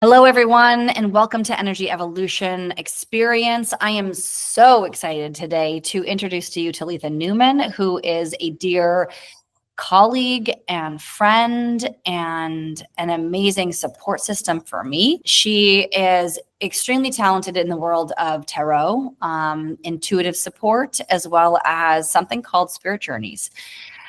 Hello, everyone, and welcome to Energy Evolution Experience. I am so excited today to introduce to you Talitha Newman, who is a dear colleague and friend and an amazing support system for me. She is extremely talented in the world of tarot, intuitive support, as well as something called spirit journeys.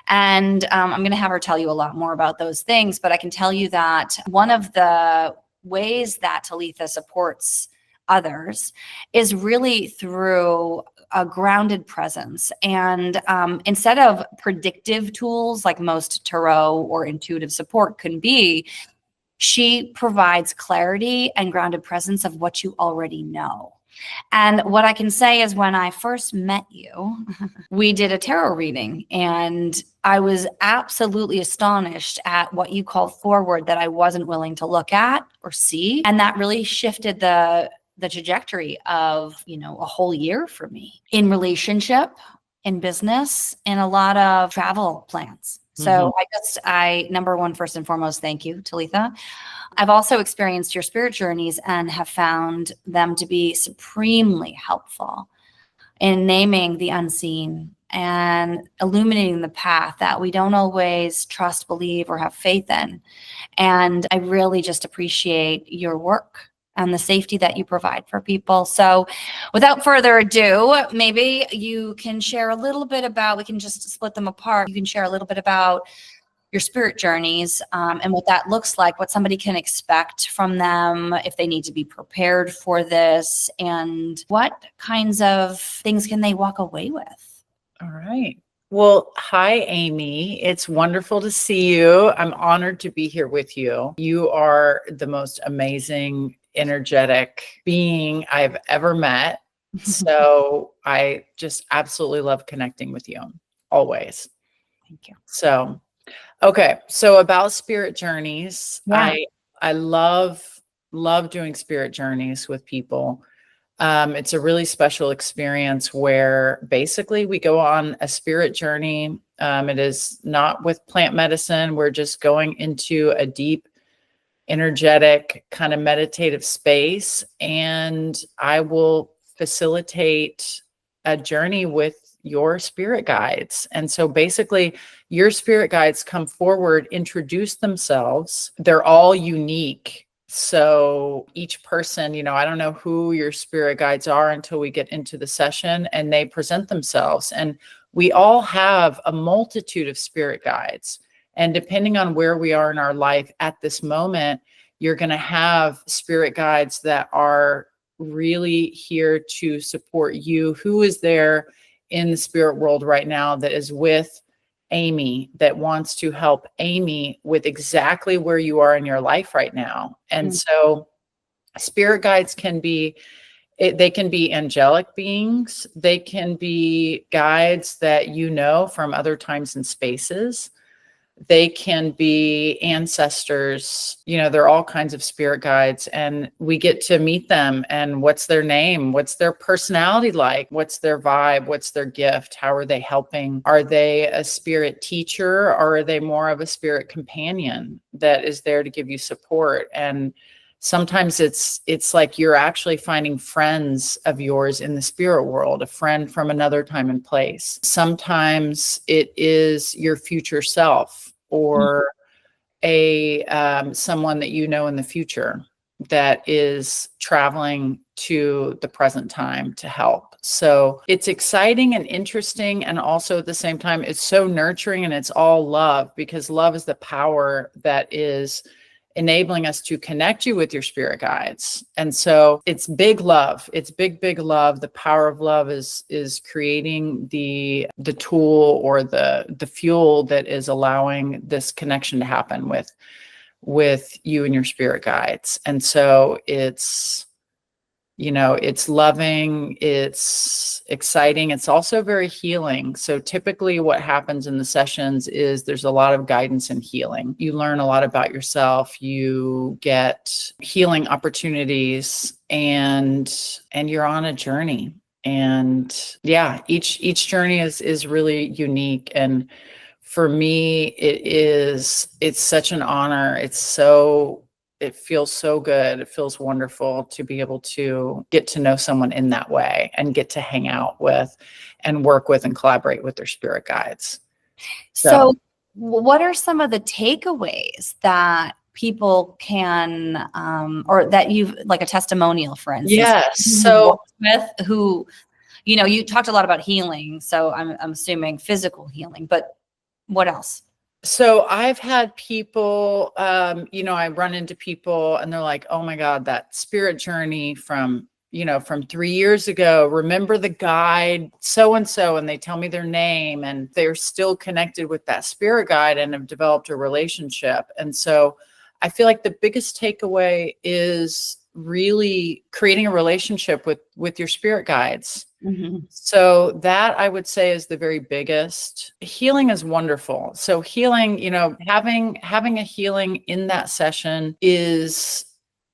And I'm going to have her tell you a lot more about those things, but I can tell you that one of the ways that Talitha supports others is really through a grounded presence. And instead of predictive tools like most tarot or intuitive support can be, she provides clarity and grounded presence of what you already know. And what I can say is when I first met you, we did a tarot reading and I was absolutely astonished at what you called forward that I wasn't willing to look at or see. And that really shifted the trajectory of, a whole year for me in relationship, in business, and a lot of travel plans. So I number one, first and foremost, thank you, Talitha. I've also experienced your spirit journeys and have found them to be supremely helpful in naming the unseen and illuminating the path that we don't always trust, believe, or have faith in. And I really just appreciate your work and the safety that you provide for people. So without further ado, maybe you can share a little bit about, we can just split them apart. You can share a little bit about your spirit journeys and what that looks like, what somebody can expect from them, if they need to be prepared for this, and what kinds of things can they walk away with. All right. Well, hi, Amy. It's wonderful to see you. I'm honored to be here with you. You are the most amazing, energetic being I've ever met. So I just absolutely love connecting with you always. Thank you. So, okay. So about spirit journeys, Yeah. I love doing spirit journeys with people. It's a really special experience where basically we go on a spirit journey. It is not with plant medicine. We're just going into a deep, energetic, kind of meditative space. And I will facilitate a journey with your spirit guides. And so basically your spirit guides come forward, introduce themselves. They're all unique. So each person, I don't know who your spirit guides are until we get into the session, and they present themselves. And we all have a multitude of spirit guides. And depending on where we are in our life at this moment, you're going to have spirit guides that are really here to support you. Who is there in the spirit world right now that is with Amy, that wants to help Amy with exactly where you are in your life right now? And so spirit guides they can be angelic beings. They can be guides that you know from other times and spaces. They can be ancestors. There are all kinds of spirit guides, and we get to meet them. And what's their name? What's their personality like? What's their vibe? What's their gift? How are they helping? Are they a spirit teacher, or are they more of a spirit companion that is there to give you support? And sometimes it's like you're actually finding friends of yours in the spirit world, a friend from another time and place. Sometimes it is your future self, or someone that you know in the future that is traveling to the present time to help. So it's exciting and interesting. And also at the same time, it's so nurturing, and it's all love, because love is the power that is enabling us to connect you with your spirit guides. And so it's big love. It's big love. The power of love is creating the tool or the fuel that is allowing this connection to happen with you and your spirit guides. And so it's loving, it's exciting. It's also very healing. So typically what happens in the sessions is there's a lot of guidance and healing. You learn a lot about yourself. You get healing opportunities, and you're on a journey. And yeah, each journey is really unique. And for me, it's such an honor. It's so it feels so good. It feels wonderful to be able to get to know someone in that way and get to hang out with and work with and collaborate with their spirit guides. So what are some of the takeaways that people can, or that you've, like a testimonial, for instance, yes. who you've worked with, who, you know, you talked a lot about healing, so I'm assuming physical healing, but what else? So I've had people, you know, I run into people and they're like, oh my God, that spirit journey from, you know, from 3 years ago, remember the guide so-and-so, and they tell me their name and they're still connected with that spirit guide and have developed a relationship. And so I feel like the biggest takeaway is really creating a relationship with your spirit guides. Mm-hmm. So that I would say is the very biggest. Healing is wonderful. So healing, you know, having a healing in that session is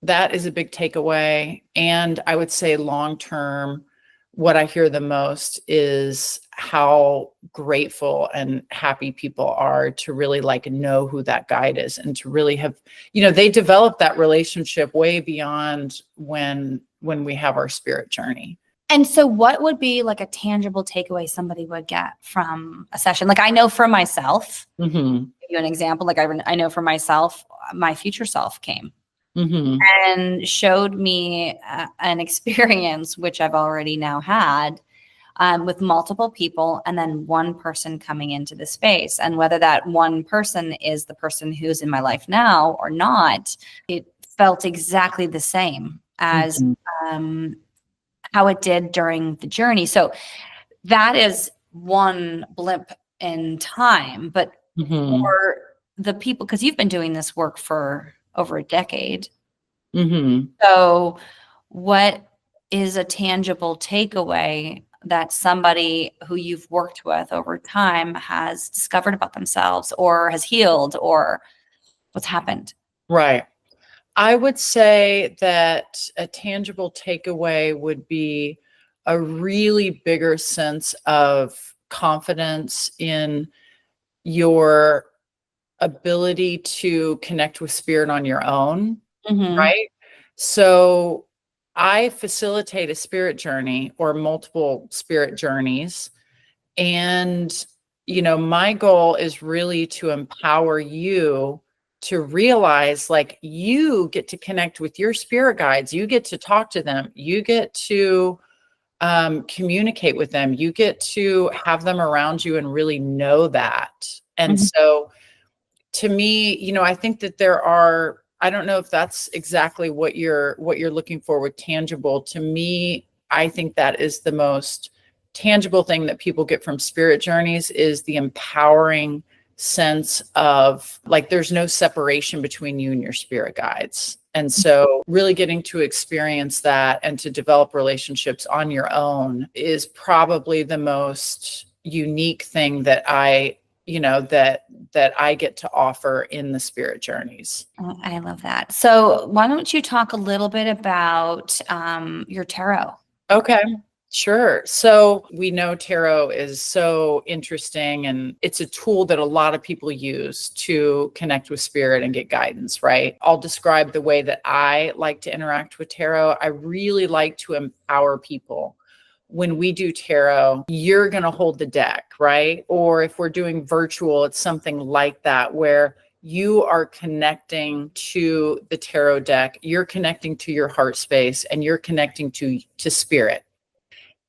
a big takeaway. And I would say long term, what I hear the most is how grateful and happy people are to really like know who that guide is and to really have, you know, they develop that relationship way beyond when we have our spirit journey. And so what would be like a tangible takeaway somebody would get from a session? Like I know for myself, Mm-hmm. give you an example, like I know for myself, my future self came Mm-hmm. and showed me an experience, which I've already now had, with multiple people, and then one person coming into the space. And whether that one person is the person who's in my life now or not, it felt exactly the same as Mm-hmm. how it did during the journey. So that is one blip in time. But Mm-hmm. for the people, because you've been doing this work for over a decade. Mm-hmm. So what is a tangible takeaway that somebody who you've worked with over time has discovered about themselves or has healed, or what's happened? Right. I would say that a tangible takeaway would be a really bigger sense of confidence in your ability to connect with spirit on your own, Mm-hmm. right? So I facilitate a spirit journey or multiple spirit journeys. And, you know, my goal is really to empower you to realize like you get to connect with your spirit guides, you get to talk to them, you get to communicate with them, you get to have them around you and really know that. And Mm-hmm. so to me, you know, I think that there are, I don't know if that's exactly what you're looking for with tangible. To me, I think that is the most tangible thing that people get from spirit journeys is the empowering sense of like there's no separation between you and your spirit guides. And so really getting to experience that and to develop relationships on your own is probably the most unique thing that I, you know, that I get to offer in the spirit journeys. Oh, I love that. So why don't you talk a little bit about your tarot? Okay, sure. So we know tarot is so interesting and it's a tool that a lot of people use to connect with spirit and get guidance, right? I'll describe the way that I like to interact with tarot. I really like to empower people. When we do tarot, you're going to hold the deck, right? Or if we're doing virtual, it's something like that where you are connecting to the tarot deck, you're connecting to your heart space, and you're connecting to spirit.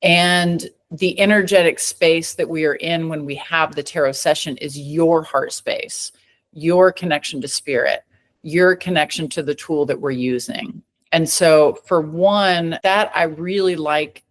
And the energetic space that we are in when we have the tarot session is your heart space, your connection to spirit, your connection to the tool that we're using. And so for one, that I really like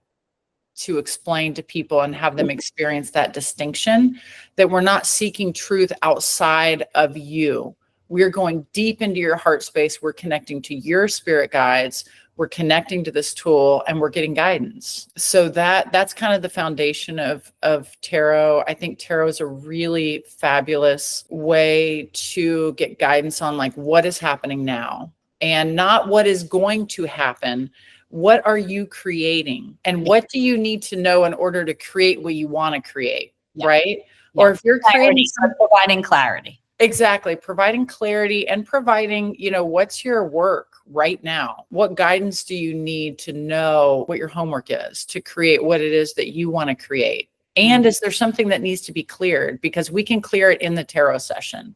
to explain to people and have them experience that distinction, that we're not seeking truth outside of you. We're going deep into your heart space. We're connecting to your spirit guides. We're connecting to this tool and we're getting guidance. So that's kind of the foundation of tarot. I think tarot is a really fabulous way to get guidance on like what is happening now and not what is going to happen. What are you creating? And what do you need to know in order to create what you want to create? Yeah. Right? Yeah. Or if you're clarity, creating providing clarity. Exactly. Providing clarity and providing, what's your work right now? What guidance do you need to know what your homework is to create what it is that you want to create? And is there something that needs to be cleared? Because we can clear it in the tarot session.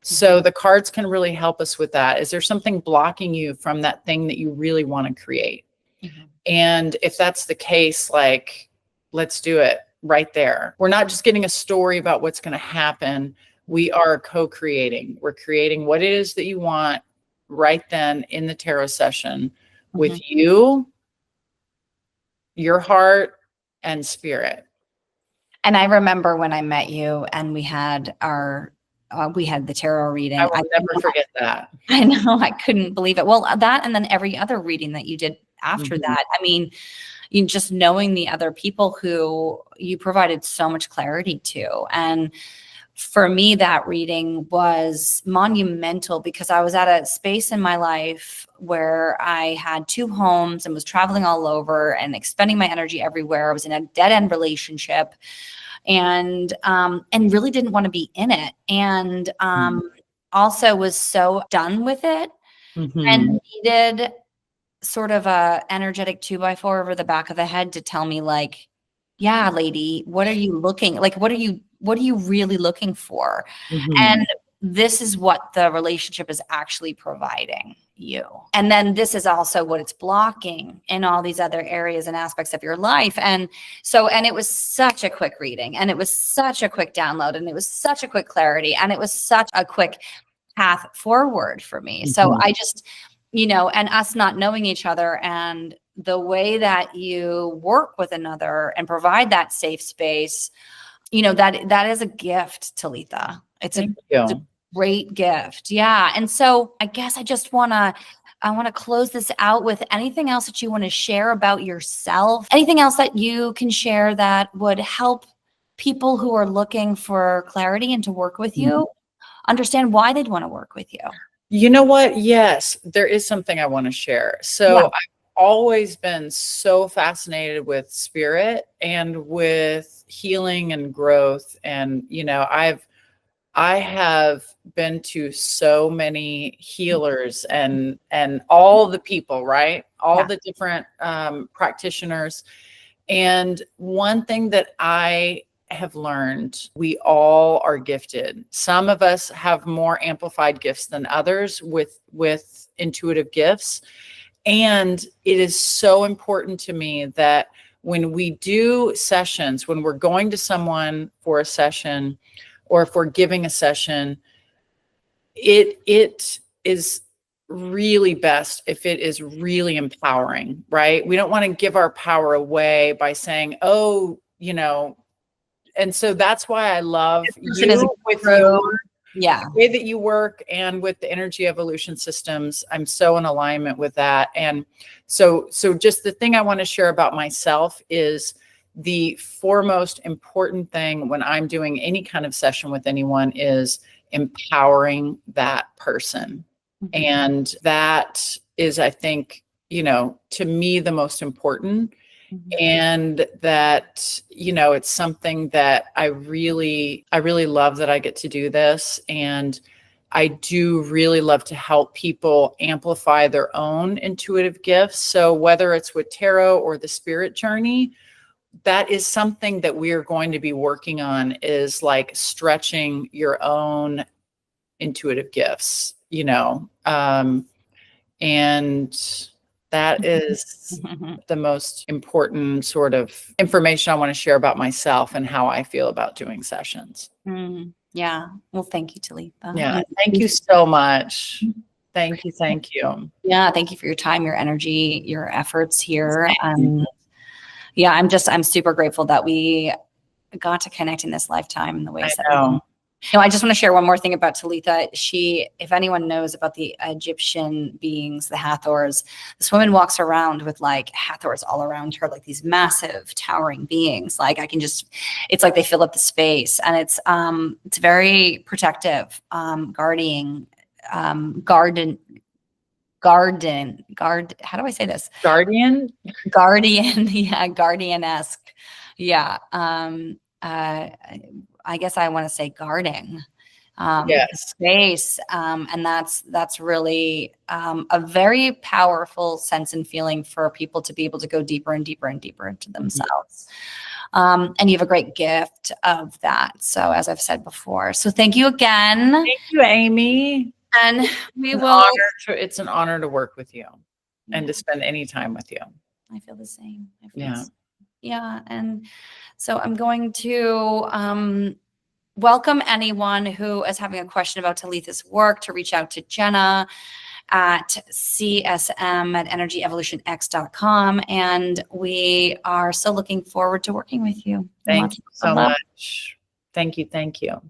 So the cards can really help us with that. Is there something blocking you from that thing that you really want to create? And if that's the case, like, let's do it right there. We're not just getting a story about what's going to happen. We are co-creating. We're creating what it is that you want right then in the tarot session with you, your heart, and spirit. And I remember when I met you and we had the tarot reading. I will never forget that. I know, I couldn't believe it. Well, that and then every other reading that you did after that. I mean, you just knowing the other people who you provided so much clarity to. And for me, that reading was monumental because I was at a space in my life where I had 2 homes and was traveling all over and expending my energy everywhere. I was in a dead-end relationship and really didn't want to be in it. And also was so done with it and needed sort of a energetic 2x4 over the back of the head to tell me, like, yeah, lady, what are you looking like? What are you really looking for? And this is what the relationship is actually providing you. And then this is also what it's blocking in all these other areas and aspects of your life. And it was such a quick reading, and it was such a quick download, and it was such a quick clarity, and it was such a quick path forward for me. So I just, and us not knowing each other and the way that you work with another and provide that safe space, that is a gift, Talitha. It's a great gift. Yeah. And so I guess I want to close this out with anything else that you want to share about yourself, anything else that you can share that would help people who are looking for clarity and to work with you understand why they'd want to work with you. You know what? Yes, there is something I want to share. So I've always been so fascinated with spirit and with healing and growth. And, I have been to so many healers and all the people, right? All the different practitioners. And one thing that I have learned, we all are gifted. Some of us have more amplified gifts than others with intuitive gifts. And it is so important to me that when we do sessions, when we're going to someone for a session, or if we're giving a session, it is really best if it is really empowering, right? We don't want to give our power away by saying, oh, and so that's why I love you with your the way that you work and with the energy evolution systems. I'm so in alignment with that. And so just the thing I want to share about myself is the foremost important thing when I'm doing any kind of session with anyone is empowering that person. And that is, I think, to me, the most important. And that, it's something that I really love that I get to do this. And I do really love to help people amplify their own intuitive gifts. So whether it's with tarot or the spirit journey, that is something that we are going to be working on, is like stretching your own intuitive gifts, and that is the most important sort of information I want to share about myself and how I feel about doing sessions. Yeah. Well, thank you, Talitha. Yeah. Thank you so much. Thank you. Thank you. Yeah. Thank you for your time, your energy, your efforts here. Yeah, I'm super grateful that we got to connect in this lifetime in the ways that we did. I just want to share one more thing about Talitha. If anyone knows about the Egyptian beings, the Hathors, this woman walks around with like Hathors all around her, like these massive towering beings. Like it's like they fill up the space, and it's very protective, guarding, guard. How do I say this? Guardian. Yeah. Guardian-esque. Yeah. I guess I want to say guarding. Yes. space. And that's really a very powerful sense and feeling for people to be able to go deeper and deeper and deeper into themselves. And you have a great gift of that. So as I've said before, so thank you again. Thank you, Amy. And we will. It's an honor to work with you and to spend any time with you. I feel the same. Yeah. Yeah. And so I'm going to welcome anyone who is having a question about Talitha's work to reach out to Jenna at csm@energyevolutionx.com. And we are so looking forward to working with you. Thank you so much. Thank you. Thank you.